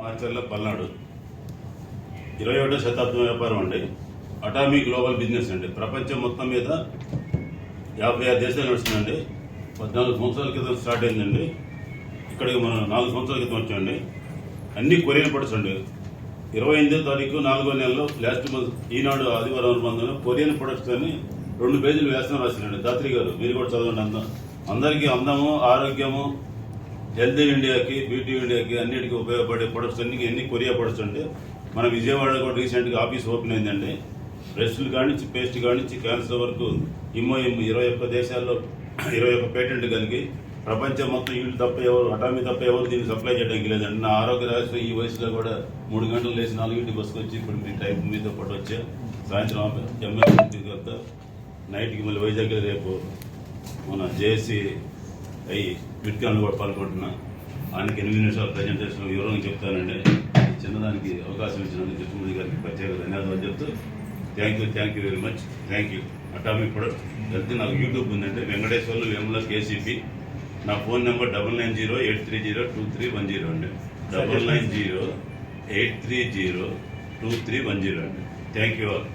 మార్చర్ల పల్నాడు 21వ శతాబ్దం వ్యాపారం అండి. అటామిక్ గ్లోబల్ బిజినెస్ అండి. ప్రపంచం మొత్తం మీద 56 దేశాలు నడుస్తుందండి. 14 సంవత్సరాల క్రితం స్టార్ట్ అయిందండి. ఇక్కడికి మనం 4 సంవత్సరాల క్రితం వచ్చామండి. అన్ని కొరియన్ ప్రొడక్ట్స్ అండి. 28వ తారీఖు 4వ నెలలో లాస్ట్ మంత్ ఈనాడు ఆదివారం అనుబంధంలో కొరియన్ ప్రొడక్ట్స్ అని 2 పేజీలు వ్యాసనం రాసిందండి. దాత్రి గారు మీరు కూడా చదవండి. అందరికీ అందము, ఆరోగ్యము, హెల్తీ ఇండియాకి, బ్యూటీ ఇండియాకి అన్నిటికీ ఉపయోగపడే ప్రొడక్ట్స్ ఎన్ని కొరియా ప్రొడక్ట్స్ అంటే మన విజయవాడ కూడా రీసెంట్గా ఆఫీస్ ఓపెన్ అయిందండి. బ్రష్లు కానించి పేస్ట్ కానించి క్యాన్సర్ వరకు 21 దేశాల్లో 21 పేటెంట్ కలిగి ప్రపంచం మొత్తం వీళ్ళు తప్ప ఎవరు అటామీ తప్ప ఎవరు దీన్ని సప్లై చేయడానికి లేదండి. నా ఆరోగ్య రహస్యం ఈ వయసులో కూడా 3 గంటలు లేచి 4 బస్సుకు వచ్చి ఇప్పుడు మీ టైం మీతో పాటు వచ్చా. సాయంత్రం ఎమ్మెల్యే తర్వాత నైట్కి మళ్ళీ వైజాగ్ రేపు మన జేఏసీ అయ్యి బిట్కాన్లు కూడా పాల్గొంటున్నా. ఆయనకి 8 నిమిషాల ప్రజెంటేషన్ వివరంగా చెప్తానండి. చిన్నదానికి అవకాశం ఇచ్చినందుకు జగన్మోహన్ గారికి ప్రత్యేక ధన్యవాదాలు చెప్తూ thank you very much. Thank you. Atomic product వెళ్తే నాకు యూట్యూబ్ ఉందంటే వెంకటేశ్వర్లు వేముల కేసీపీ. నా ఫోన్ నెంబర్ 9908302310 అండి. 9908302310 అండి. Thank you all.